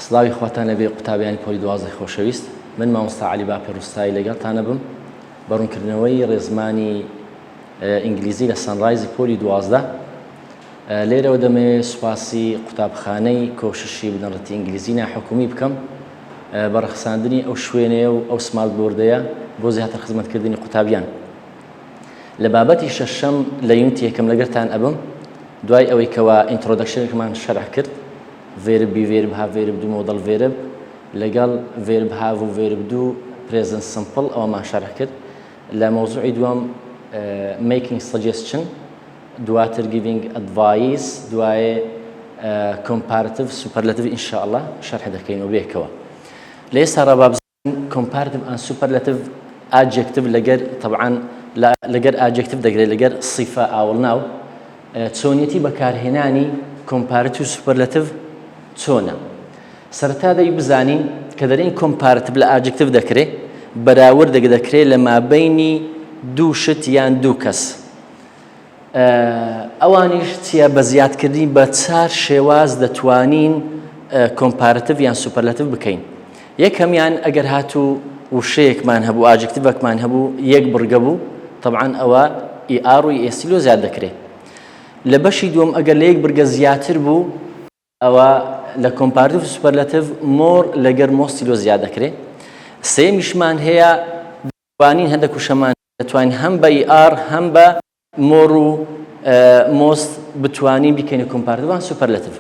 سلاوی خواتانە بێ قوتابیانی پۆلی دوازدە خۆشەویست من مامۆستا عەلی باپێڕووستایی لەگەڵتانە بم بەڕوونکردنەوەی ڕێزمانی ئینگلیزی لە سەنڕایزی پۆلی دوازدە لێرەوە دەمەوێت سوپاسی قوتابخانەی کۆششی بنەڕەتی ئینگلیزی ناحکومی بکەم بە ڕەخساندنی ئەو شوێنەیە و ئەو سمارت بۆردەیە بۆ زیاتر خزمەتکردنی قوتابیان لە بابەتی شەشەم لە یونیتی یەکەم لەگەڵتان ئەبم دوای ئەوەی کەوا ئینترۆدەکشنێکمان شەرح کرد verb be verb have verb do modal verb لەگەڵ verb have و verb do present simple ئەوەمان شەرح کرد لە مەوزوعی دووەم making suggestion دواتر giving advice دوایێ comparative superlative ئینشاءالله شەرح دەکەینەوە بێکەوە لە ئێستا ڕابا بزانین comparative and superlative adjective لەگەر طبعا لەگەر adjective دەگرێت لەگەر صیفە ئاوڵناو چۆنیەتی بەکارهێنانی comparative و superlative چۆنە سەرەتا دەی بزانین کە دەرێن comparative لە adjective دەکرێت بەراوردێک دەکرێت لە مابەینی دوو شت یان دوو کەس ئەوانیش چیە بە زیادکردنی بە چار شێواز دەتوانین comparative یان superlative بکەین یەکەمیان ئەگەر هاتوو وشەیەکمان هەبوو adjectivەکمان هەبوو یەک بڕگە بوو طبعا ئەوە ER و EST لۆ زیاد دەکرێت لە بەشی دووەم ئەگەر لە یەک بڕگە زیاتر بوو ئەوە لە comparative superlative more لەگەر most لۆ زیاد دەکرێت سێمیشمان هەیە دەتوانین هەندێک وشەمان دەتوانین هەم بە ER هەم بە more و most بتوانین بکەینە comparative و superlative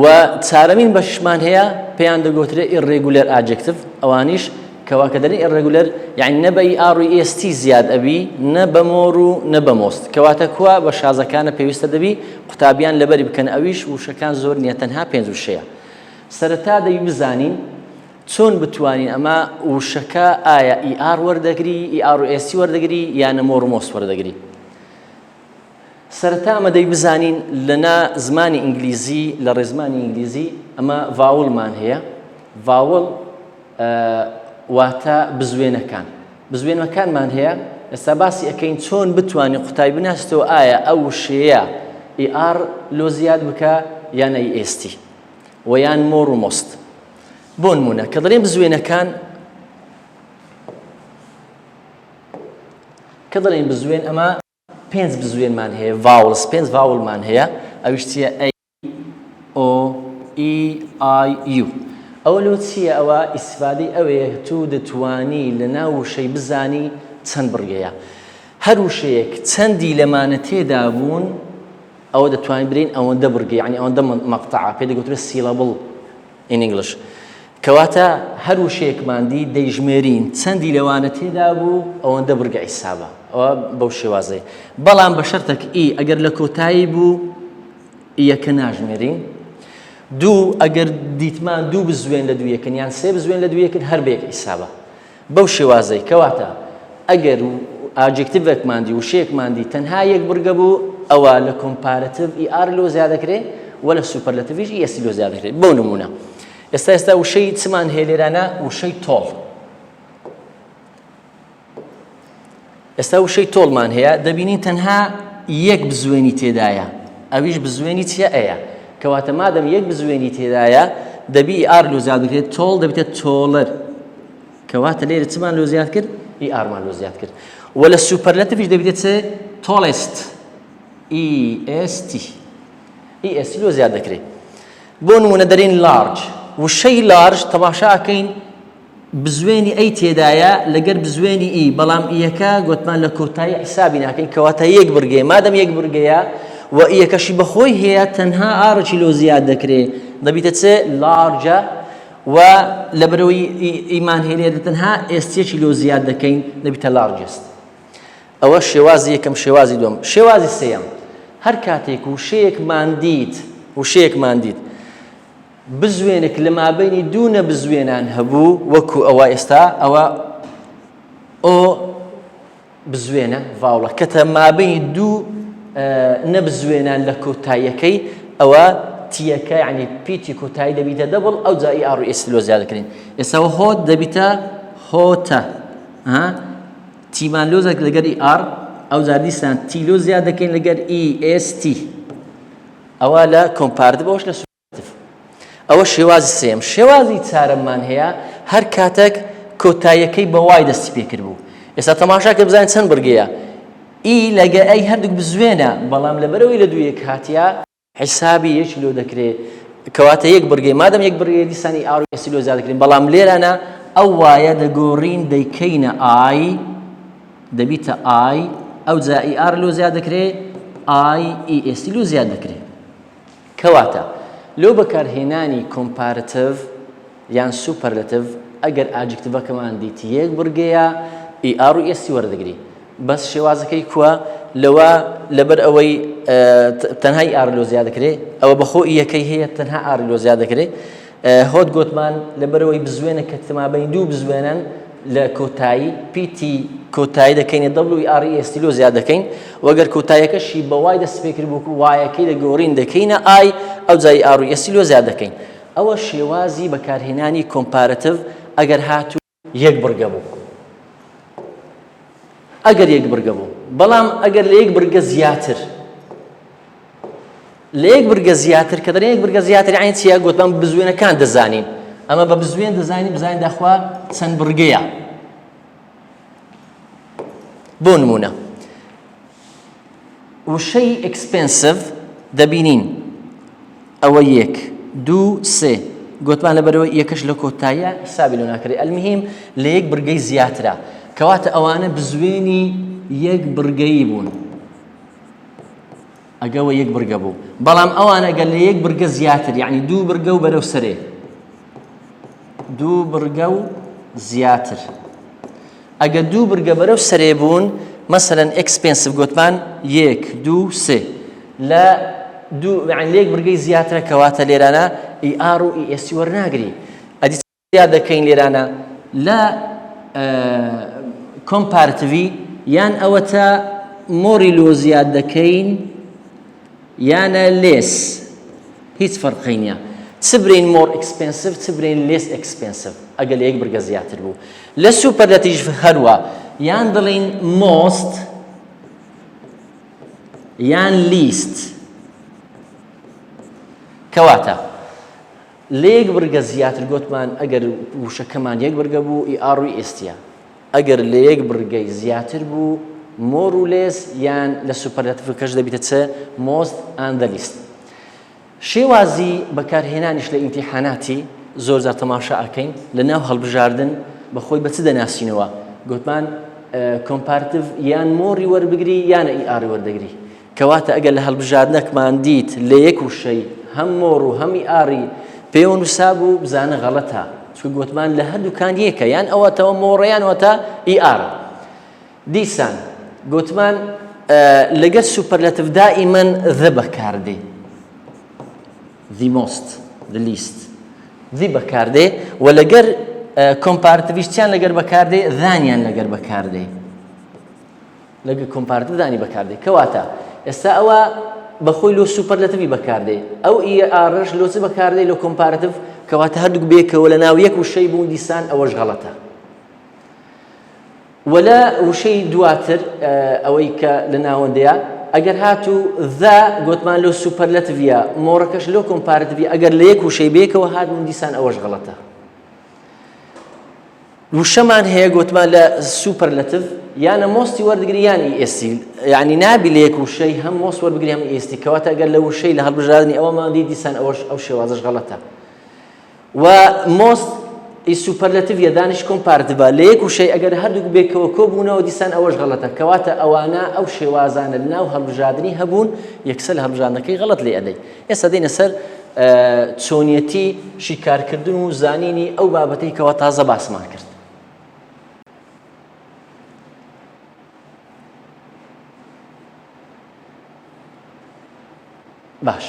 و چارەمین بەشمان هەیە پێیان دەگوترێت irregular adjective ئەوانیش کەوا کە دەرێن irregular یعنی نە بە ER و EST زیاد ئەبی نە بە more و نە بە most کەواتە کوا بە شازەکانە پێویستە دەبی قوتابیان لەبەری بکەن ئەویش وشەکان زۆر نییە تەنها پێنج وشەیە سەرەتا دەی بزانین چۆن بتوانین ئەمە وشەکە ئایا ER وەردەگری ER و EST وەردەگری یانە more و most وەردەگری سەرەتا ئەمە دەی بزانین لەنا زمانی ئینگلیزی لە ڕێزمانی ئینگلیزی ئەمە ڤاوڵمان هەیە ڤاوڵ واتە بزوێنەکان بزوێنەکانمان هەیە ئێستا باسی ئەەکەین چۆن بتوانین قوتابی بناسیتەوە ئایا ئەو وشەیە ER لۆ زیاد بکە یانە EST و یان more و most بۆ نمونە کە دەڵێن بزوێنەکان کە دەڵێن بزوێن ئەمە پێنج بزوێنمان هەیە vowels پێنج vowelمان هەیە ئەویش چییە A O E I U ئەوە لۆ چییە ئەوە ئیسفادەی ئەوەیە تو دەتوانی لە ناو وشەی بزانی چەند بڕگەیە هەر وشەیەک چەندی لەمانە تێدا بوون ئەوە دەتوانین برین ئەوەندە بڕگە یعنی ئەوەندە مەقتەعە پێ دەگوترێت syllable in English کەواتە هەر وشەیەکمان دی دەیژمێرین چەندی لەوانە تێدا بوو ئەوەندە بڕگە حیسابە ئەوە بەو شێوازەیە بەڵام بە شەرتێک ئی ئەگەر لە کۆتایی بوو یەکە ناژمێرین دوو ئەگەر دیتمان دوو بزوێن لە دوو یەکن یان سێ بزوێن لە دوو یەکن هەر بە یەک حیسابە بەو شێوازەی کەواتە ئەگەر ئاجێکتیڤێکمان دی وشەیەکمان دی تەنها یەک بڕگە بوو ئەوە لە comparative ER لۆ زیاد دەکرێت و لە superlative EST لۆ زیاد دەکرێت بۆ نمونە ئێستا وشەی چمان هەیە لێرانە وشەی تۆڵ ئێستا وشەی تۆڵمان هەیە دەبینین تەنها یەک بزوێنی تێدایە ئەویش بزوێنی چیە ئەیە کەواتە مادەم یەک بزوێنی تێدایە دەبی ER لۆ زیاد بکرێت تۆڵ دەبێتە تۆڵەر کەواتە لێرە چمان لۆ زیاد کرد ER مان لۆ زیاد کرد و لە superlativeش دەبێتە چێ tallest EST لۆ زیاد دەکرێت بۆ نمونە دەرێن large وشەی large تەماشاکەین بزوێنی ئەی تێدایە لەگەر بزوێنی ئی بەڵام ئیەکە گوتمان لە کۆتایی حیسابی ناکەین کەواتە یەک بڕگەیە مادەم یەک بڕگەیە و ئیەکەشی بەخۆی هەیە تەنها ئارەکی لۆ زیاد دەکرێت دەبیتە چێ لارجە و لەبەرەوەی ئیمان هێنێت تەنها ئێستێکی لۆ زیاد دەکەین دەبیتە لارجست ئەوە شێوازی یەکەم شێوازی دووەم شێوازی سێیەم هەر کاتێک وشەیەکمان دیت بزوێنێک لە مابەینی دوو نەبزوێنان هەبوو وەکو ئەوە ئێستا ئەوە ئۆ بزوێنە ڤاوڵە کەتە مابەینی دوو نەبزوێنان لە کۆتاییەکەی ئەوە تیەکە یعنی پیتی کۆتایی دەبیتە دەبڵ ئەو جا ER و EST لۆ زیاد دەکرێن ئێستا هۆت دەبیتە هۆتە تیمان لۆزێک لەگەر ER ئەو جا دیسان تی لۆ زیاد دەکەین لەگەر EST ئەوە لە comparative ئەوەش لە ئەوە شێوازی سێم. شێوازی چارەممان هەیە هەر کاتێک کۆتاییەکەی بە وای دەستی پێکرد بوو. ئێستا تەماشاکە بزانین چەند بڕگەیە. ئی لەگە ئەی هەردووک بزوێنە، بەڵام لەبەرەوەی لە دوویەک هاتیە حیسابی یەکی لۆ دەکرێت، کەواتە یەک بڕگەی مادەم یەک بڕگەی دیسانی ئار و ئێسی لۆ زیاد دەکرێن، بەڵام لێرانە ئەو وایە دەگۆڕین دەیکەینە ئای، دەبیتە ئای، ئەو جا ئی ئار لۆ زیاد دەکرێت، ئای ئی ئێسی لۆ زیاد دەکرێت. کەواتە لۆ بەکارهێنانی کۆمپارەتیڤ یان سوپەرلەتیڤ ئەگەر ئاجکتڤەکەمان دیتی یەک بڕگەیە ئی ئار و ئێسی وەردەگری. بەس شێوازەکەی کووە لەوە لەبەر ئەوەی تەنها ئی ئار لۆ زیاد دەکرێت، ئەوە بەخۆ ئیەکەی هەیە تەنها ئار لۆ زیاد دەکرێت. هۆت گوتمان لەبەرەوەی بزوێنە کە تەمابەین دوو بزوێنن لە کۆتایی پیتی کۆتایی دەکەینە دەبڵ ئی ئار ئی ئێسی لۆ زیاد دەکەین، وەگەر کۆتاییەکەشی بە وای دەست پێکرد بوو وایەکەی دەگۆڕین دەکەینە ئای، ئەو جای ئار و ئێسی لۆ زیاد دەکەین. ئەوە شێوازی بەکارهێنانی کۆمپارەتیڤ ئەگەر هاتوو یەک بڕگە بوو. ئەگەر یەک بڕگە بوو، بەڵام ئەگەر لە یەک بڕگە زیاتر، لە یەک بڕگە زیاتر کە دەڵێن یەک بڕگە زیاتر یعنی چییە؟ گوتمان بزوێنەکان دەزانین، ئەمە بە بزوێن دەزانین بزانین داخوا چەند بڕگەیە. بۆ نمونە وشەی ئەکسپێنسیڤ دەبینین ئەوە یەک، دوو، سێ، گوتمان لەبەرەوەی یەکەش لە کۆتاییە حسابی لۆ ناکرێت، ئەلموهیم لە یەک بڕگەی زیاترە، کەواتە ئەوانە بزوێنی یەک بڕگەیی بوون ئەگەوە یەک بڕگە بوو. بەڵام ئەوانە ئەگەر لە یەک بڕگە زیاتر یعنی دوو بڕگە و بەرەو سەرێ، دوو بڕگە و زیاتر، ئەگە دوو بڕگە بەرەو سەرێ بوون مەسەلەن ئەکسپێنسیڤ گوتمان یەک، دوو، سێ، لە دوو یعنی لە یەک بڕگەی زیاترە، کەواتە لێرانە ئی ئار و ئی ئێسی وەرناگری. ئەدی زیاد دەکەین لێرانە لە کۆمپارتیڤی یان ئەوەتە مۆری لۆ زیاد دەکەین یانە لێس، هیچ فەرقی نییە. چ برین مۆر ئەکسپێنسیڤ چ برین لێس ئەکسپێنسیڤ ئەگەر لە یەک بڕگە زیاتر بوو. لە سوپەرلەتیڤ هەروە یان دڵین مۆست یان لیست، کەواتە لە یەک بڕگە زیاتر گوتمان ئەگەر وشەکەمان یەک بڕگە بوو ئی ئار و ئی ئێستیە، ئەگەر لە یەک بڕگەی زیاتر بوو مۆر و لێس یان لە سوپەرلەتیڤەکەش دەبیتە چ مۆست ئەند دە لیست. شێوازی بەکارهێنانیش لە ئیمتیحاناتی زۆر جار تەماشا ئەکەین لە ناو هەڵبژاردن بەخۆی بە چ دەناسینەوە، گوتمان کۆمپارتیڤ یان مۆری وەربگری یانە ئی ئاری وەردەگری، کەواتە ئەگەر لە هەڵبژاردنەکمان دیت لە یەک وشەی هەم مۆر و هەم ئی ئاری پێوە نووسا بوو بزانە غەڵەتە، چونکە گوتمان لە هەردووکان یەکە، یان ئەوەتەوە مۆڕە یان ئەوەتە ئی ئار. دیسان گوتمان لەگەر سوپەرلەتیڤ دائیمەن the بەکاردێ، the most، the least، the بەکاردێ، و لەگەر کۆمپارتیڤیشتیان لەگەر بەکاردێ ذانیان لەگەر بەکاردێ، لەگەر کۆمپارتیڤ ذانی بەکاردێ، کەواتە ئێستا ئەوە بەخۆی لۆ سوپەرلەتیڤی بەکاردێ، ئەو ئی ئارش لۆ چ بەکاردێ لۆ کۆمپارتیڤ، کەواتە هەردووک بێکەوە لە ناو یەک وشەی بوون دیسان ئەوەش غەڵەتە. ولا وشەی دواتر ئەوەی کە لە ناوەندەیە ئەگەر هاتوو ذا گوتمان لۆ سوپەرلەتیڤە مۆڕەکەش لۆ کۆمپارتیڤی، ئەگەر لە یەک وشەی بێکەوە هاتبوون دیسان ئەوەش غەڵەتە. وشەمان هەیە گوتمان لە سوپەرلەتیڤ یانە مۆستی وەردەگری یان ئی ئێستی، یعنی نابی لە یەک وشەی هەم مۆست وەربگری هەم ئی ئێستی، کەواتە ئەگەر لە وشەی لە هەڵبژاردننی ئەوەمان دی دیسان ئەو شێوازەش غەڵەتە. و مۆست ئی سوپەرلەتیڤە دانیش کۆمپارتیڤە لە یەک وشەی ئەگەر هەردووک بێکەوە کۆبوونەوە دیسان ئەوەش غەڵەتە، کەواتە ئەوانە ئەو شێوازانە لە ناو هەڵبژاردننی هەبوون یەکسەر لە هەڵبژاردنەکەی غەڵەت لێ ئەدەی. ئێستا دێنە سەر چۆنیەتی شیکارکردن و زانینی ئەو بابەتەی کەەوە تازە باسمان کرد. باش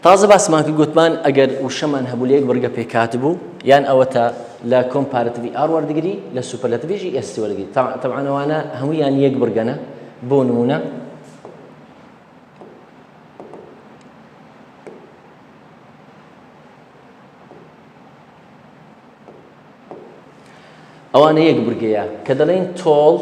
تازە باسمان کرد گوتمان ئەگەر وشەمان هەبوو لە یەک بڕگە پێکاتبوو یان ئەوەتە لە کۆمپارتیڤی ئار وەردەگری لە سوپەرلەتیڤیشی ئێستی وەرەگری، تەبعان ئەوانە هەموویان یەک بڕگەنە. بۆ نمونە ئەوانە یەک بڕگەیە کە دەڵێن تۆڵ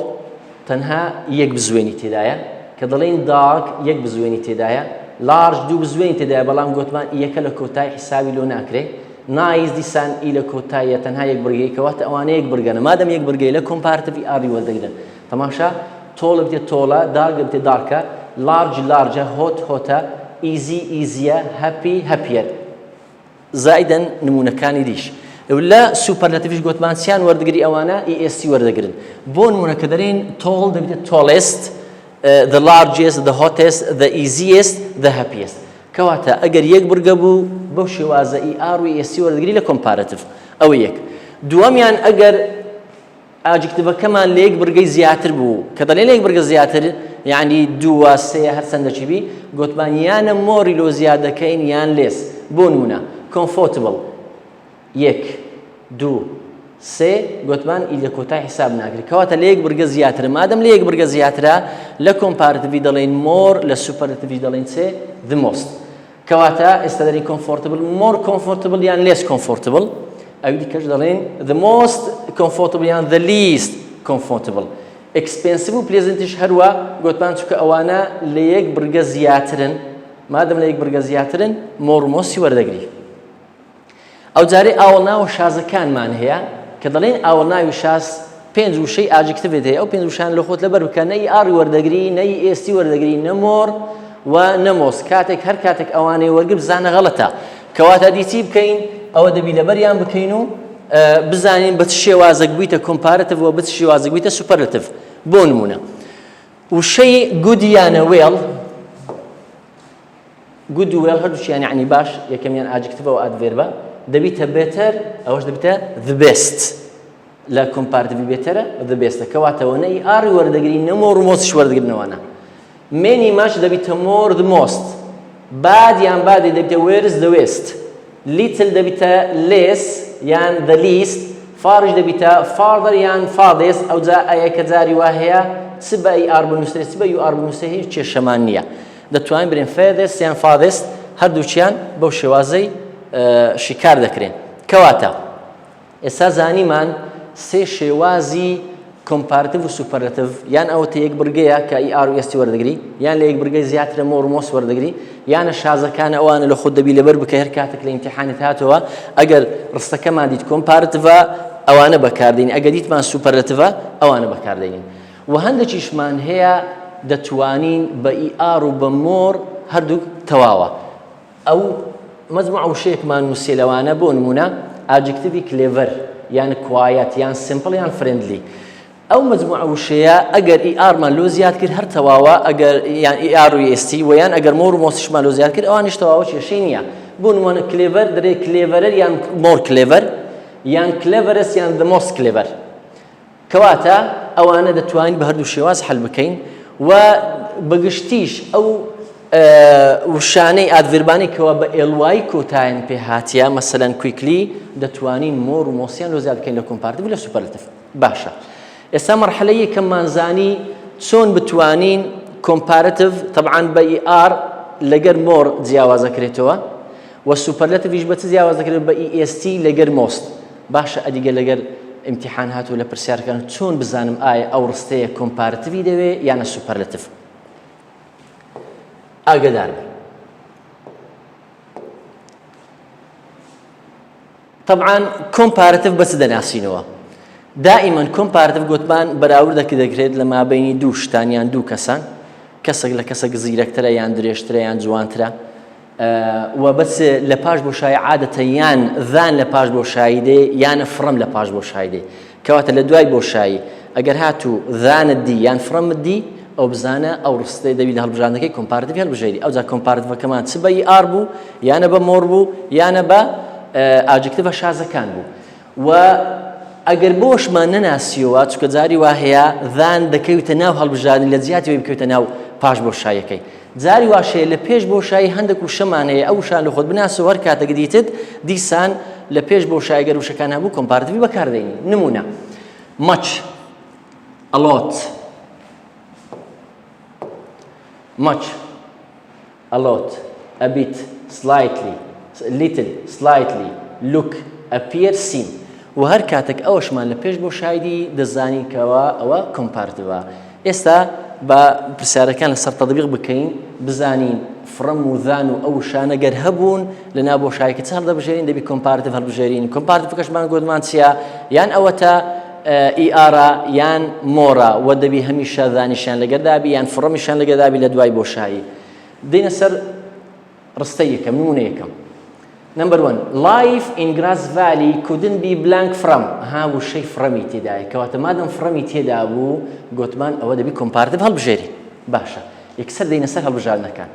تەنها یەک بزوێنی تێدایە، کە دەڵێن داگ یەک بزوێنی تێدایە، لارج دوو بزوێن تێدایە بەڵام گوتمان یەکە لە کۆتای حسابی لۆ ناکرێ نایز دیسان ئی لە کۆتاییە تەنها یەک بڕگەی کەواتە ئەوانە یەک بڕگەنە مادەم یەک بڕگەی لە کۆمپارتیڤی ئاری وەردەگرن تەماشا تۆڵە بتێت تۆڵە دارگە بتێت دارکە لارج لارجە هۆت هۆتە ئیزی ئیزیە هەپی هەپیەر زائدەن نمونەکانی دیش لە سوپەرلاتیڤیش گوتمان چیان وەردەگری ئەوانە ئیئێستی وەردەگرن بۆ نمونە کە دەرێن تۆڵ دەبێت tallest the largest the hottest the easiest the happiest کەواتە ئەگەر یەک بڕگە بوو بەو شێوازە ئار و ئیئێستی وەردەگری لە کۆمپارەتیڤ ئەوە یەک دووەمیان ئەگەر ئاجکتیڤەکەمان لە یەک بڕگەی زیاتر بوو کە دەڵێن لە یەک بڕگە زیاتر یعنی دووە سێ هەر چەندەچی بی گوتمان یانە مۆری لۆ زیادەکەین یان لێس بۆ نمونە comfortable یەک دوو سێ گوتمان ئی لە کۆتای حساب ناکرێت کەواتە لە یەک بڕگە زیاترە مادەم لە یەک بڕگە زیاترە لە کۆمپارتیڤی دەڵێن مۆر لە سوپەرلاتیڤی دەڵێن چێ the most کەواتە ئێستا دەرێن comfortable more comfortable یان less comfortable ئەوی دیکەش دەڵێن the most comfortable یان the least comfortable expensive و pleasantش هەروە گوتمان چونکە ئەوانە لە یەک بڕگە زیاترن مادەم لە یەک بڕگە زیاترن مۆر و مۆستی وەردەگری ئەو جارێ ئاوەڵناوە شازەکانمان هەیە کە دەڵێن ئاوەڵناوی شاز پێنج وشەی ئاجکتیڤێت هەیە ئەو پێنج وشان لە خۆت لەبەر بکە نەی ئاری وەردەگری نەی ئێستی وەردەگری نە مۆر و نەمۆس کاتێک هەر کاتێک ئەوانەی وەرگر بزانە غەڵەتە کەواتە دیچی بکەین ئەوە دەبی لەبەریان بکەین و بزانین بە چ شێوازەک بوویتە کۆمپارەتیڤ و بە چ شێوازەک بوویتە سوپەرلاتیڤ بۆ نمونە وشەی گود یانە وێڵ گود و وێڵ هەردووچیان یعنی باش یەکەمیان ئاجکتیڤە و ئادڤێربە دەبیتە بێتەر ئەوەش دەبیتە the best لە کۆمپارتیڤی بێتەرە the best کەواتەوە نەی ئاری وەردەگری نە مۆر و مۆسیش وەردەگرنەوەنە مێنی ماش دەبیتە more the most bad یان بادی دەبیتە where is the west little دەبیتە less یان the least فارش دەبیتە farther یان farthest ئەو جا ئەیەکە جاری وا هەیە چ بە ئی ئار بنووسرێت چ بە یو ئار بنووسێ هیچ کێشەمان نییە دەتوانین برێن furthest یان farthest هەردووچیان بەو شێوازەی شکار دەکرێن کەواتە ئێستا زانیمان سێ شێوازی کۆمپارتیڤ و سوپەرلاتیڤ یان ئەوەتە یەک بڕگەیە کە ئی ئار و ئێستی وەردەگری یان لە یەک بڕگەی زیاترە مۆر و مۆس وەردەگری یانە شازەکانە ئەوانە لە خۆت دەبی لەبەر بکە هەر کاتێک لە ئیمتیحانت هاتەوە ئەگەر ڕستەکەمان دیت کۆمپارتیڤە ئەوانە بەکاردێنین ئەگەر دیتمان سوپەرلاتیڤە ئەوانە بەکاردێنین و هەندێکیشمان هەیە دەتوانین بە ئی ئار و بە مۆر هەردووک تەواوە ئەو مجموعة وشەیەکمان نووسێ لەوانە بۆ نمونە ئاجکتیڤی کلێڤەر یان کوایەت یان سیمپڵ یان فرێندلی ئەو مجموعة وشەیە ئەگەر ئی ئارمان لۆ زیاد کرد هەر تەواوە ئەگەر یان ئی ئار و ئێستی و یان ئەگەر مۆر و مۆسیشمان لۆ زیاد کرد ئەوانیش تەواوە کێشەی نییە بۆ نمونە کلێڤەر دەرێ کلێڤەرە یان مۆر کلێڤەر یان کلێڤەرس یان the most clever کەواتە ئەوانە دەتوانین بە هەردوو شێواز حەل بکەین و بەگشتیش ئەو وشانەی ئادڤێربانەی کەوا بە ئێڵوای کۆتایان پێ هاتیە مەسەلەن کویکلی دەتوانین مۆر و مۆسیان لۆ زیاد بکەین لە کۆمپارتیڤ لە سوپەرلاتیڤ باشە ئێستا مەرحەلەی یەکەممان زانی چۆن بتوانین کۆمپارتیڤ طبعاً بە ئی ئار لەگەر مۆر جیاواز دەکرێتەوە و سوپەرلاتیڤیش بە چ جیاواز دەکرێت بە ئی ئێستی لەگەر مۆست باشە ئەدیگە لەگەر ئیمتیحان هاتووە لە پرسیارەکان چۆن بزانم ئایا ئەو ڕستەیە کۆمپارتیڤی دەوێ یانە سوپەرلاتیڤ ئاگدار بن طبعاً کۆمپارتیڤ بە چ دەناسینەوە دائیمەن کۆمپارتیڤ گوتمان بەراوردەکە دەکرێت لە مابەینی دوو شتان یان دوو کەسان کەسێک لە کەسێک زیرەکترە یان درێژترە یان جوانترە و بەس لە پاش بۆشایی عادەتە یان ذان لە پاش بۆشایی دێ یانە فڕەم لە پاش بۆشایی دێ کەواتە لە دوای بۆشایی ئەگەر هاتوو ذانت دی یان فڕەمت دی ئەو بزانە ئەو ڕستەی دەبی لە هەڵبژاردنەکەی کۆمپارتیڤ هەڵبژێری ئەوجا کۆمپارتیڤەکەمان چ بە ئی ئار بوو یانە بە مۆر بوو یانە بە ئاجکتیڤە شازەکان بوو و ئەگەر بۆشمان نەناسیەوە چونکە جاری وا هەیە ذان دەکەوێتە ناو هەڵبژاردن لە زیاتیەوەی بکەوێتە ناو پاش بۆشاییەکەی جاری واشەیە لە پێش بۆشایی هەندێک وشەمان هەیە ئەو وشان لە خۆت بناسەوە هەر کاتێک دیتت دیسان لە پێش بۆشایی گەر وشەکان هەبوو کۆمپارتیڤی بەکاردێنی نمونە much a lot much a lot a bit slightly little slightly look appear seem و هەر کاتێک ئەوەشمان لە پێش بۆشاییدی دەزانین کەەوە ئەوە کۆمپارتیڤە ئێستا بە پرسیارەکان لەسەر تەطبیق بکەین بزانین فرەم و ذان و ئەو شانە گەر هەبوون لە ناو بۆشاییەکە چ هەڵدەبژێرین دەبی کۆمپارتیڤ هەڵبژێرین کۆمپارتیڤەکەشمان گوتمان چییە یان ئەوە تا ئیئارە یان مۆرە و دەبی هەمیشە ذانیشیان لەگەردابی یان فڕەمیشیان لەگەردابی لە دوای بۆشایی دێنە سەر ڕستەی یەکەم نمونە یەکەم Number 1 life in Grass Valley couldn't be blank from ها وشەی فڕەمی تێدایە کەواتە مادەم فڕەمی تێدا بوو گوتمان ئەوە دەبی کۆمپارتیڤ هەڵبژێری باشە یەکسەر دەینە سەر هەڵبژاردنەکان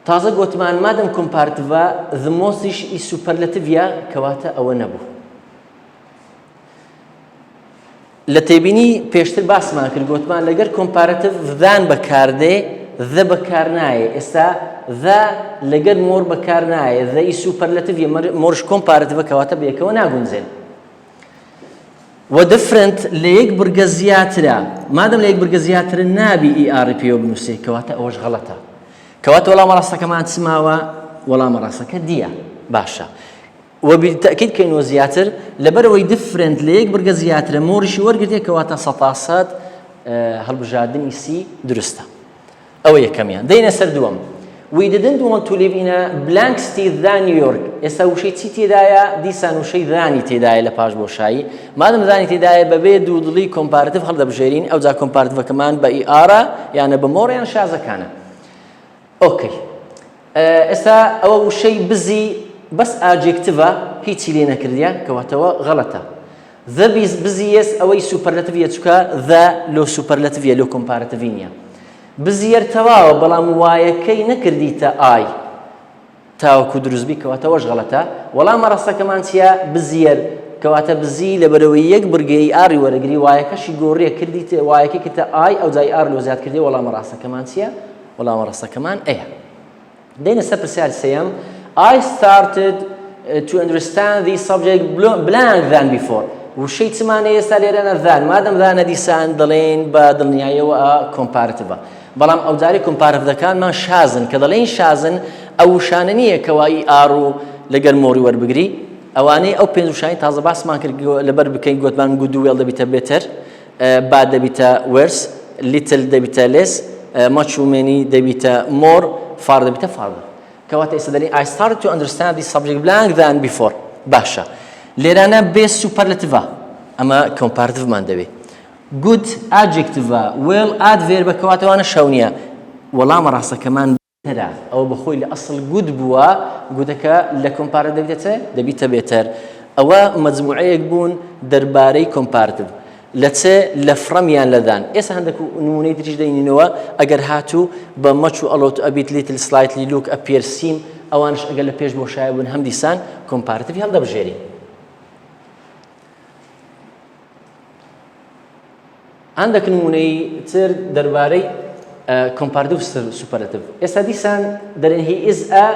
تازە گوتمان مادەم کۆمپارتیڤە the most is superlative کەواتە ئەوە نەبوو لە تێبینی پێشتر باسمان کرد گوتمان لەگەر کۆمپارتیڤ دان بەکاردێ the بەکار نایە ئێستا the لەگەر مۆر بەکار نایە the ئی سوپەرلەتیڤ مۆرش کۆمپارتیڤە کەواتە بەیەکەوە ناگونجێن و different لە یەک بورگە زیاترە مادەم لە یەک بورگە زیاترە نابی ئی ئاری پێوە بنووسێ کەواتە ئەوەش غەڵەتە کەواتە وەڵامە ڕاستەکەمان چماوە وەڵامە ڕاستەکە دیە باشە وبالتأكيد كاينو زياتر لبروي ديفرنت ليك برجا زياتر مورشي ورقتي كواتا سطاسات هالبجادين يسي درستا أو كمان دينا سردوم we didn't want to live in a blank state than New York إسا وشي تي دايا ديسان وشي ذاني تدايا لباش بوشاي ما دام ذاني تدايا ببيد ودلي كومبارتيف هل دبجيرين أو ذا كومبارتيف كمان بإيارة يعني بمور يعني شازا كان أوكي إسا أو شيء بزي بس adjective هیچی لێ نەکردیا کەواتەوە غەڵەتە the بزیەس ئەوەی سوپەرلەتیڤە چکە the لۆ سوپەرلەتیڤە لۆ کۆمپارەتیڤی نییە بزیەر تەواوە بەڵام وایەکەی نەکردیتە ئای تاوەکو دروستبی کەواتەوەش غەڵەتە وەڵامە ڕاستەکەمان چییە بزیەر کەواتە بزی لەبەرەوەی یەک بورگەی ئاری وەرەگری وایەکەشی گۆڕیە کردیتە وایەکەی کردە ئای ئەو جای ئار لۆ زیاد کردی وەڵامە ڕاستەکەمان چییە وەڵامە ڕاستەکەمان ئەیە دێنە سەر پرسیاری سەیەم I started to understand the subject blank than before وشي تمانه ئێستا لێرەنە ذان مادەم ذانە دیسان دەڵێن بە دڵنیاییەوە کۆمپارتیڤە بەڵام ئەو جارێ کۆمپارتیڤەکانمان شازن کە دەڵێن شازن ئەو شانە نییە کەوا ئی ئار و لەگەر مۆری وەربگری ئەوانەی ئەو پێنج وشانی تازە باسمان کرد لەبەر بکەین گوتمان گود و وێڵ دەبیتە بێتەر باد دەبیتە وێرس لیتل دەبیتە لێس مەچ و مێنی دەبیتە مۆر فار دەبیتە فاردە کەواتە ئێستا دەڵێن I started to understand the subject blank than before باشە لێرانە بێ سوپەرلەتیڤە ئەمە کۆمپارتیڤمان دەبێت good adjective well adverb کەواتەوانە شەو نییە وەڵامە ڕاستەکەمان بێتەرە ئەوە بەخۆی لە ئەسڵ good بووە گودەکە لە کۆمپارە دەبیتە بێتەر ئەوە مەجموعەیەک بوون دەربارەی کۆمپارتیڤ لە چێ لە فڕەمیان لەدان ئێستا هەندێک نمونەی تریش دەینینەوە ئەگەر هاتوو بە مەچ و ئەڵۆت ئەبیت لیتل سلایتلی لوک ئەپێر سیم ئەوانش ئەگەر لە پێش بۆشایە بوون هەم دیسان کۆمپارتیڤی هەڵدەبژێری هەندێک نمونەی تر دەربارەی کۆمپارتیڤ سوپەرلەتیڤ ئێستا دیسان دەڵێن he is a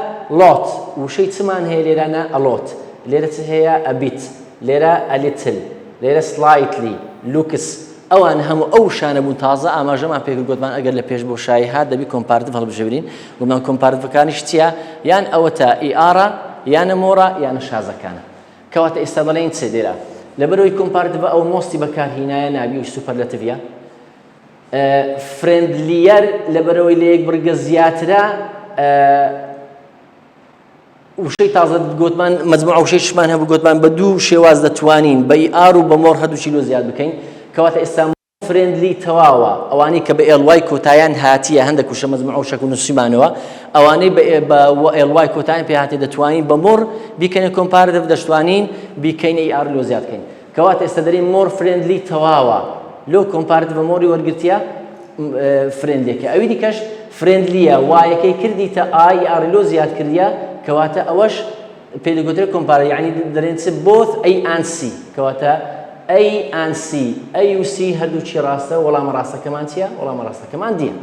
lot وشەی چمان هەیە لێرانە a lot لێرە چ هەیە a bit لێرە a little لێرە slightly looks ئەوان هەموو ئەو شانە بوون تازە ئاماژەمان پێکرد گوتمان ئەگەر لە پێش بۆشایی هات دەبی کۆمپارتیڤ هەڵبژێرین گوتمان کۆمپارتیڤەکانیش چییە یان ئەوە تا ئیئارە یانە مۆرە یانە شازەکانە کەواتە ئێستا بەڵێن چێ دێرە لەبەرەوەی کۆمپارتیڤە ئەو مۆستی بەکارهێنایە نابی سوپەرلەتیڤە فرێندلیەر لەبەرەوەی لە یەک بورگە زیاترە وشەی تازە گوتمان مەجموعە وشەی شمان هەبوو گوتمان بە دوو شێواز دەتوانین بە ئیئار و بە مۆر هەردووچی لۆ زیاد بکەین کەواتە ئێستا فرێندلی تەواوە ئەوانەی کە بە ئێڵوای کۆتاییان هاتیە هەندێک وشە مەجموعە وشەک و نووسیمانەوە ئەوانەی بە ئێڵوای کۆتاییان پێ هاتێ دەتوانین بە مۆر بیکەنە کۆمپارتیڤ دەتوانین بیکەینە ئیئار لۆ زیاد بکەین کەواتە ئێستا دەرین مۆر فرێندلی تەواوە لۆ کۆمپارتیڤە مۆری وەرگرتیە فرێندێکە ئەوی دیکەش فرێندلیە وایەکەی کردیتە ئای ئار لۆ زیاد کردیە کەواتە ئەوەش پێدەگوترێت کۆمپارە یعنی دەڵێن چ both A and C کەواتە A and C A و C هەردووچی ڕاستە وەڵامە ڕاستەکەمان چییە وەڵامە ڕاستەکەمان دیە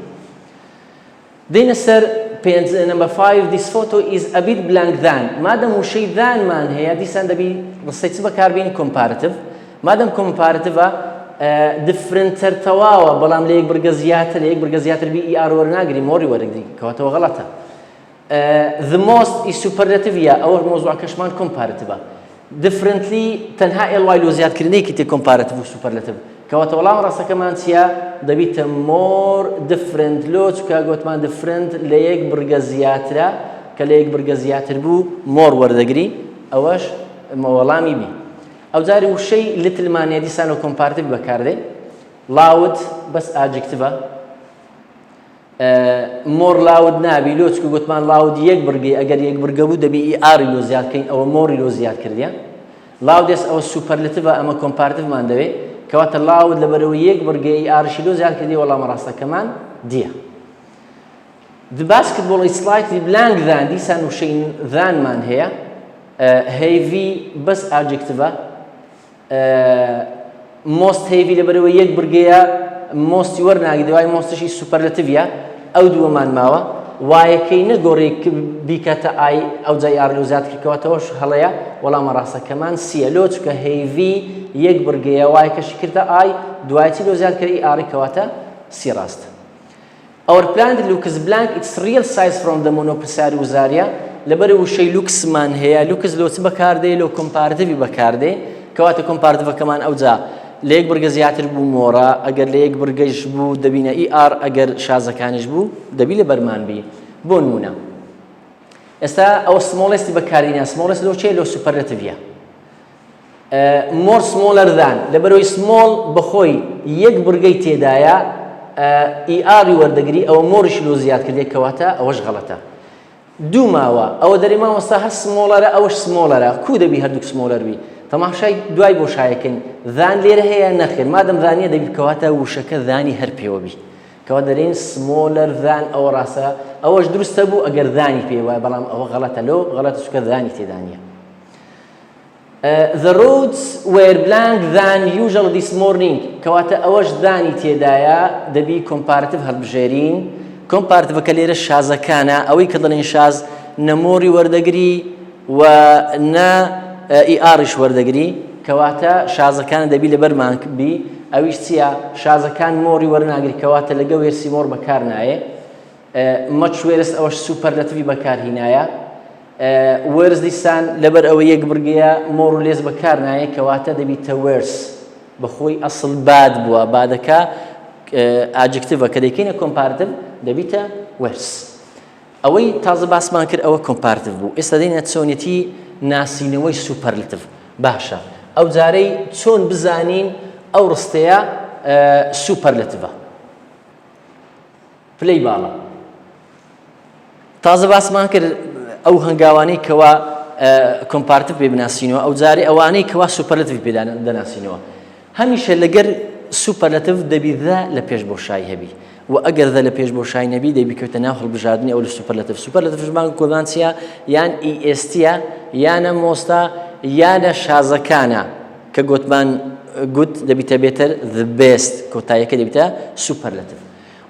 دێنە سەر number 5 this photo is a bit blank than مادەم وشەی دانمان هەیە دیسان دەبی ڕستەی چ بەکاربێنی کۆمپارتیڤ مادەم کۆمپارتیڤە differentەر تەواوە بەڵام لە یەک بورگە زیاتر یەک بورگە زیاتر بی ئیئار وەرناگری مۆری وەرەگری کەواتەوە غەڵەتە the most is superlative ئەوە مۆزوعەکەشمان کۆمپارتیڤە differently تەنها ئێڵوای لۆ زیادکردنێکی تێ کۆمپارتیڤ و سوپەرلەتیڤ کەواتە وەڵام ڕاستەکەمان چییە دەبیتە more different لۆ چکە گوتمان different لە یەک بڕگە زیاترە کە لە یەک بڕگە زیاتر بوو more وەردەگری ئەوەش وەڵامی بی ئەو جاری وشەی لتلمانە دیسان و کۆمپارتیڤ بەکاردێ loud بەس adjective مۆر لاود نابی لۆ چکە گوتمان لاود یەک بڕگەی ئەگەر یەک بڕگە بوو دەبی ئاری لۆ زیادکەین ئەوە مۆری لۆ زیاد کردیان لاودێس ئەوە سوپەرلتیڤە ئەمە کۆمپارتیڤمان دەوێت کەواتە لاود لەبەرەوە یەک بڕگەی ئاریشی لۆ زیاد کردی وەڵامە ڕاستەکەمان دیە The basketball is slightly blank than دیسان وشەی thanمان هەیە heavy بەس adjective most heavy لەبەرەوە یەک بڕگەیە مۆستی وەرناگی دوای مۆستشی سوپەرلتیڤە ئەو دووەمان ماوە وایەکەی نەگۆڕی بیکاتە ئای ئەو جای ئار لۆ زیاد کردکەواتەوەش هەڵەیە وەڵامە ڕاستەکەمان سیە لۆ چکە هەیڤی یەک بڕگەیە وایەکەشی کردە ئای دوایەتی لۆ زیاد کردی ئاری کەواتە سی ڕاستە Our planned Lucas blank its real size from the monopressari وزاریا لەبەر وشەی لوکسمان هەیە لوکس لۆ چ بەکاردێ لۆ کۆمپارتیڤی بەکاردێ کەواتە کۆمپارتیڤەکەمان ئەوجا لە یەک بڕگە زیاتر بوو مۆرە ئەگەر لە یەک بڕگەش بوو دەبینە ئار ئەگەر شازەکانش بوو دەبی لە بەرمان بی بۆ نمونە ئێستا ئەو سمۆڵستی بەکارینە سمۆڵست لۆ چێ لۆ سوپەرلتیڤە more smaller than لەبەرەوەی سمۆڵ بەخۆی یەک بڕگەی تێدایە ئاری وەردەگری ئەوە مۆریش لۆ زیاد کردێ کەواتە ئەوەش غەڵەتە دوو ماوە ئەوە دەری مامۆستا هەر سمۆڵەرە ئەوەش سمۆڵەرە کو دەبی هەردووک سمۆڵەر بی تەماشای دوای بۆشایەکەین ذان لێرە هەیە نەخێر مادەم ذانیە دەبی کەواتە وشەکە ذانی هەر پێوە بی کەوا دەرێن سمۆلەر ذان ئەوە ڕاستە ئەوەش دروستە بوو ئەگەر ذانی پێ وایە بەڵام ئەوە غەڵەتە لۆ غەڵەتە چکە ذانی تێدانیە The roads were blank than usual this morning کەواتە ئەوەش ذانی تێدایە دەبی کۆمپارتیڤ هەڵبژێرین کۆمپارتیڤەکە لێرە شازەکانە ئەوەی کە دەڵێن شاز نەمۆری وەردەگری و نە ئاریش وەردەگری کەواتە شازەکان دەبی لەبەرمان بی ئەویش چییە شازەکان مۆری وەرناگری کەواتە لەگە وێرسی مۆر بەکار نایە مەچ وێرس ئەوەش سوپەرلتیڤی بەکارهینایە وێرس دیسان لەبەر ئەوە یەک بڕگەیە مۆر و لێز بەکار نایە کەواتە دەبیتە وێرس بەخۆی ئەسڵ باد بووە بادەکە ئاجکتیڤە کە دەیکەینە کۆمپارتیڤ دەبیتە وێرس ئەوەی تازە باسمان کرد ئەوە کۆمپارتیڤ بوو ئێستا دەینە چۆنیەتی ناسینەوەی سوپەرلتیڤ باشە ئەو جارەی چۆن بزانین ئەو ڕستەیە سوپەرلتیڤە پلەی باڵە تازە باسمان کرد ئەو هەنگاوانەی کەوا کۆمپارتیڤ پێ بناسینەوە ئەو جارەی ئەوانەی کەوا سوپەرلتیڤ پێ دەناسینەوە هەمیشە لەگەر سوپەرلتیڤ دەبی ذا لە پێش بۆشایی هەبی و ئەگەر ذا لە پێش بۆشایی نەبی دەبی کەوتە ناو هەڵبژاردننی ئەو لە سوپەرلتیڤمان کۆمان چییە یان ئیئێستیە یانە مۆستا یانە شازەکانە کە گوتمان گوت دەبیتە بێتر the best کۆتاییەکە دەبیتە سوپەرلتیڤ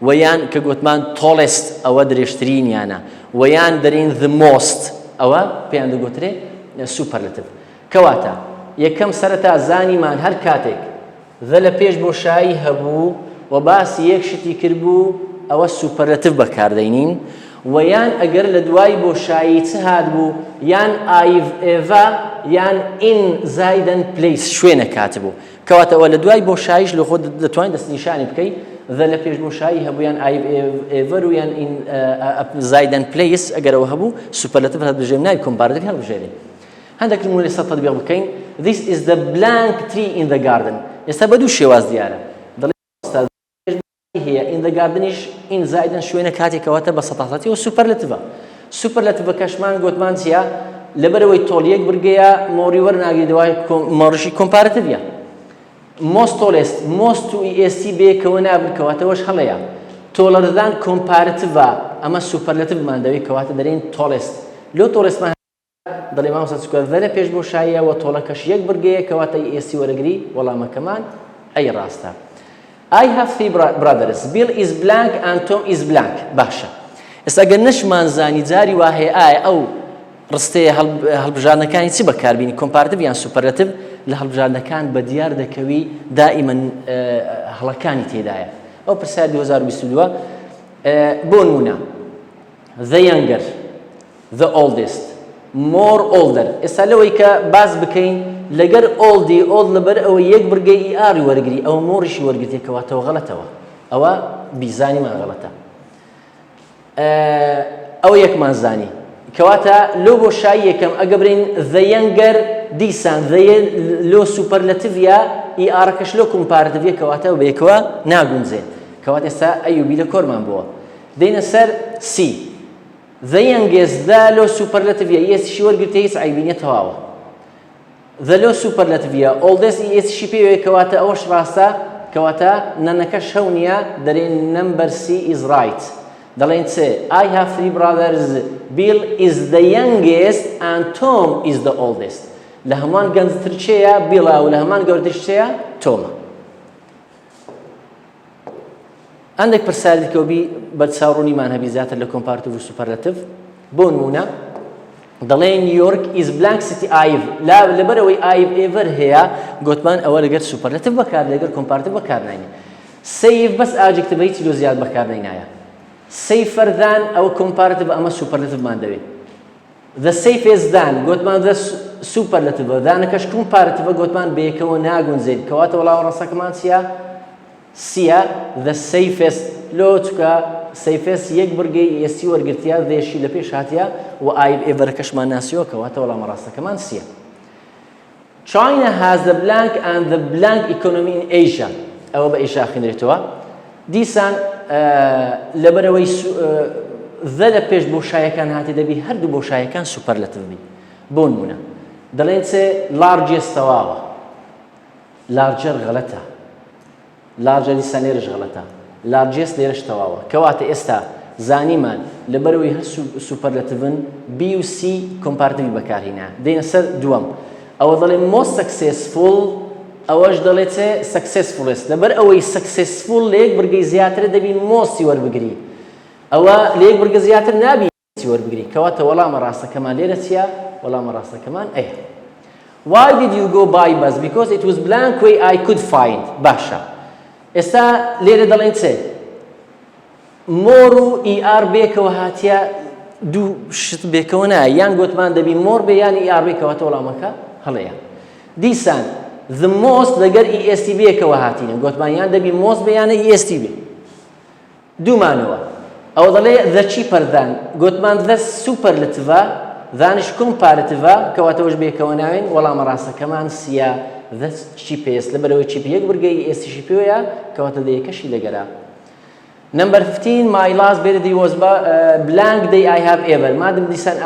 و یان کە گوتمان tallest ئەوە درێژترینیانە و یان دەرین the most ئەوە پێیان دەگوترێ سوپەرلتیڤ کەواتە یەکەم سەرەتا زانیمان هەر کاتێک ذە لە پێش بۆشایی هەبوو و باسی یەک شتی کردبوو ئەوە سوپەرلتیڤ بەکاردەینین و یان ئەگەر لە دوای بۆشایی چ هات بوو یان ئایڤ ئێڤا یان ئین زایدەن پلیس شوێنە کاتبوو کەواتە ئەوە لە دوای بۆشاییش لە خۆ دەتوانین دەستنیشانی بکەیت ذە لە پێش بۆشایی هەبوو یان ئایڤ ئێڤەر و یان ئین زایدەن پلیس ئەگەر ئەوە هەبوو سوپەرلتیڤ هەڵبژێرین ناوی کۆمپارتیڤ هەڵبژێرین هەندێک نمونەی سەد تەطبیق بکەین This is the blank tree in the garden ئێستا بە دوو شێواز دیارە هەیە in the garden-iش in زایدەن شوێنە کاتێکەوەتە بە سەتاسەتی و سوپەرلتیڤە سوپەرلتیڤەکەشمان گوتمان چییە لەبەرەوەی تۆڵ یەک بڕگەیە مۆری وەرناگری دوای مۆڕشی کۆمپارتیڤە most tallest most و ئێستی بەیەکەوە نابن کەواتەوەش هەڵەیە تۆڵەردان کۆمپارتیڤە ئەمە سوپەرلتیڤمان دەوێت کەواتە دەرێن tallest لۆ تۆڵستمان دەڵێ مامۆستا چکە ذە لە پێش بۆشاییەوە تۆڵەکەش یەک بڕگەیە کەواتە ئێستی وەرەگری وەڵامەکەمان ئەی ڕاستە I have three brothers. Bill is blank and Tom is blank. باشە. ئێستا ئەگەر نەشمان زانی جاری وا هەیە ئایا ئەو ڕستەیە هەڵبژاردنەکانی چی بەکاربینی کۆمپارتیڤ یان سوپەرلتیڤ لە هەڵبژاردنەکان بەدیار دەکەوی دائیمەن هەڵەکانی تێدایە. ئەو پرسیاری 2022 بۆ نمونە the younger, the oldest, more older. ئێستا لەوەی کە باس بکەین لەگەر ئۆڵدی ئۆڵ لەبەر ئەوە یەک برگەی ئی ئاری وەرگری ئەوە مۆڕیشی وەرگرتێکەوەتەوە غەڵەتەوە ئەوە بیزانیمان غەڵەتە ئەوە یەکمان زانی کەواتە لۆ بۆ شای یەکەم ئەگە برین the younger دیسان لۆ سوپەرلەتیڤە ئی ئارەکەش لۆ کۆمپارەتیڤە کەواتە بەیەکەوە ناگونجێت کەواتە ئێستا ئەیوبی لە کۆرمان بووە دێنە سەر سی the youngest دا لۆ سوپەرلەتیڤە ئێسیشی وەرگرتە هیچ عیبینە تەواوە the لۆ سوپەرلەتیڤە oldest ئێسیشی پێوێ کەواتە ئەوەش ڕاستە کەواتە نەنەکە شەو نییە دەرێن number C is right دەڵێن چێ I have three brothers Bill is the youngest and Tom is the oldest لە هەمان گەنجتر چێیە بیڵە و لە هەمان گەورەتر چێیە تۆمە هەندێک پرسیارێکەوەبی بە چاوڕوونیمان هەبی زیاتر لە کۆمپارتیڤ و سوپەرلەتیڤ بۆ نمونە دەڵێن نیویۆرک is blank city I've لەبەرەوەی I've ever هەیە گوتمان ئەوە لەگەر سوپەرلەتیڤ بەکار لەگەر کۆمپارتیڤ بەکارناینێ سەیف بەس ئاجکتیڤە هیچ لۆ زیاد بەکارناینایە safer than ئەوە کۆمپارتیڤ ئەمە سوپەرلەتیڤمان دەوێت the safest than گوتمان the سوپەرلەتیڤە دانەکەش کۆمپارتیڤە گوتمان بەیەکەوە ناگونجێت کەواتە وەڵامی ڕاستەکەمان چییە سیە the safest لۆ چکە safest یەک برگەی ئێستی وەرگرتیە دێشی لە پێش هاتیە و I've everەکەشمان ناسیەوە کەواتە وەڵامی ڕاستەکەمان سیە China has the blank and the blank economy in Asia ئەوە بە ئێشا خوێنرێتەوە دیسان لەبەرەوەی the لە پێش بۆشایەکان هاتی دەبی هەردوو بۆشایەکان سوپەرلەتیڤ بی بۆ نمونە دەڵێن چێ largest تەواوە larger غەڵەتە larger دیسان لێرەش غەڵەتە largest لێرەش تەواوە کەواتە ئێستا زانیمان لەبەرەوەی هەر سوپەرلەتیڤن B و C کۆمپارتیڤی بەکارهێنا دێنە سەر دووەم ئەوە دەڵێن most successful ئەوەش دەڵێت successfulest لەبەر ئەوەی successful لە یەک برگەی زیاتر دەبی مۆستی وەربگری ئەوە لە یەک برگە زیاتر نابی وەربگری کەواتە وەڵامە ڕاستەکەمان لێرە چییە وەڵامە ڕاستەکەمان ئەیە Why did you go by bus? Because it was blank way I could find باشە ئێستا لێرە دەڵێن چێ مۆڕ و ER بێکەوە هاتیە دوو شت بێکەوە نایە یان گوتمان دەبی مۆڕ بێ یان ER بێکەوەتە وەڵامەکە هەڵەیە دیسان the most لەگەر EST بێکەوە هاتینە گوتمان یان دەبی most بێ یانە EST بێ دوومانەوە ئەوە دەڵێ the cheaper than گوتمان the superlative دانش کۆمپارتیڤە کەواتەوەش بێکەوە ناوێن وەڵامە ڕاستەکەمان سیە the cheapest لەبەرەوەی cheap یەک برگەی ئێستیشی پێوەیە کەواتە دەیەکەشی لەگەرە Number 15 my last birthday was blank day I have ever مادەم دیسان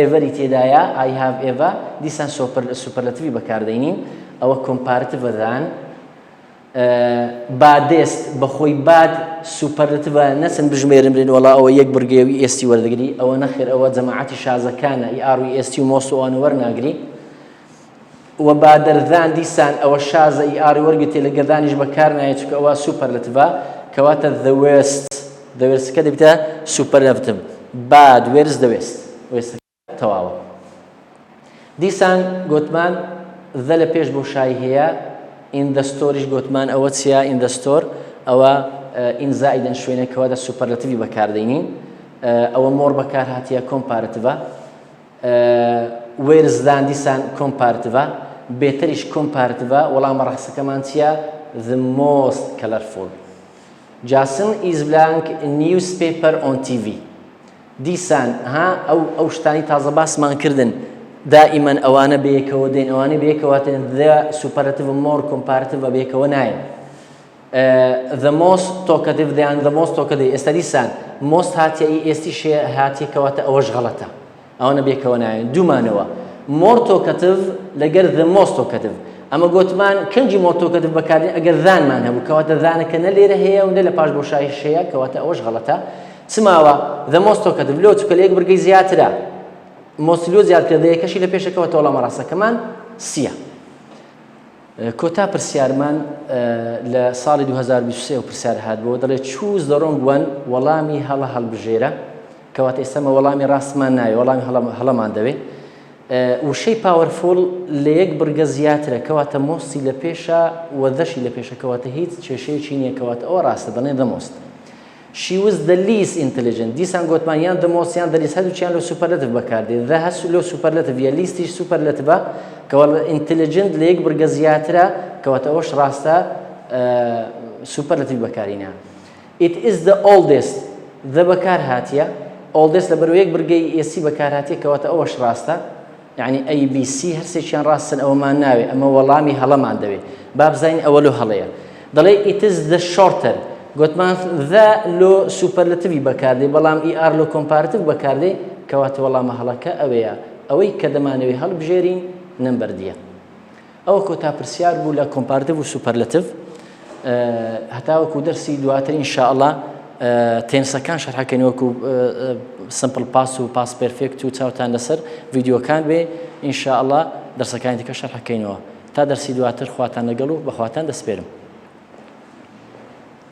ever تێدایە I have ever دیسان سوپەرلەتیڤی بەکاردەینین ئەوە کۆمپارتیڤە دان بادست بەخۆی باد سوپەرلەتیڤە نەچەند بژمێرن برێن وەڵا ئەوە یەک برگەوی ئێستی وەردەگری ئەوە نەخێر ئەوە جەماعەتی شازەکانە ER و ئێستی و مۆست و ئەوانە وەرناگری و بادەردان دیسان ئەوە شازە ER وەرگتێ لە گەردانیش بەکار نایێت چونکە ئەوە سوپەرلەتیڤە کەواتە the westکە دەبێتە سوپەرلەتیڤ bad where's the west تەواوە دیسان گوتمان the لە پێش بۆشایی هەیە in the storeش گوتمان ئەوە چیە in the store ئەوە in زائیدەن شوێنێکەوە دە سوپەرلەتیڤی بەکاردەینین ئەوە مۆڕ بەکار هاتیە کۆمپارتیڤە where's دان دیسان کۆمپارتیڤە بێتەریش کۆمپارتیڤە وەڵامە ڕاستەکەمان چیە the most colorful Jason is blank newspaper on TV دیسان ئەو شتانی تازە باسمان کردن دائما ئەوانە بەیەکەوە دێن ئەوانە بەیەکەوەتن the superlative more comparative بەیەکەوە نایەن the most talkative دەیان the most talkative ئێستا دیسان most هاتیە ئێستی هاتیەکەواتە ئەوەش غەڵەتە ئەوانە بێکەوە نایەن دوومانەوە more talkative لەگەر the most talkative ئەمە گوتمان کەنجی more talkative بەکاردێن ئەگەر دانمان هەبوو کەواتە دانەکە نە لێرە هەیە و نە لە پاش بۆشایش هەیە کەواتە ئەوەش غەڵەتە چماوە the most talkative لۆ چکە لە یەک برگەی زیاترە مۆسیلۆ زیادکردەیەکەشی لە پێشەکەوە وەڵامە ڕاستەکەمان سیە کۆتا پرسیارمان لە ساڵی 2023 پرسیار هاتبووە دەڵێت choose the wrong one وەڵامی هەڵە هەڵبژێرە کەواتە ئێستامە وەڵامی ڕاستمان نایە وەڵامی هەڵەمان دەوێت وشەی پاوەرفۆڵ لە یەک برگە زیاترە کەواتە مۆستی لە پێشە و دەشی لە پێشەکەواتە هیچ کێشەیەکی نییە کەواتە ئەوە ڕاستە دەڵێن the most she was the least intelligent دیسان گوتمانیان the most یان the least هەردووچیان لە superlative بەکاردێت the هەست لە superlative یا leastیش superlative کەواتە intelligent لە یەک بڕگە زیاترە کەواتە ئەوەش ڕاستە superlative بەکارینە. it is the oldest the بەکار هاتیە oldest لە بەرەو یەک بڕگەی ئێسی بەکار هاتیە کەواتە ئەوەش ڕاستە یعنی ABC هەرسێکیان ڕاستن ئەوەمان ناوێ ئەمە وەڵامی هەڵەمان دەوێت با بزانین ئەوە لۆ هەڵەیە. دەڵێ it is the shorter گوتمان the لۆ سوپەرلەتیڤی بەکاردێ بەڵام ER لۆ کۆمپارتیڤ بەکاردێ کەواتە وەڵامە هەڵەکە ئەوەیە ئەوەی کە دەمانەوێت هەڵبژێرین نمبەردیە. ئەوە کۆتا پرسیار بوو لە کۆمپارتیڤ و سوپەرلەتیڤ هەتاوەکو دەرسی دواتر ئینشاءالله تێنسەکان شەرحەکەین وەکو سمپل پاس و پاس پێرفێکت و چاوتان لەسەر ڤیدیۆکان بێ ئینشاءالله دەرسەکانی دیکە شەرحەکەینەوە تا دەرسی دواتر خواتان لەگەڵ و بەخواتان دەسپێرم.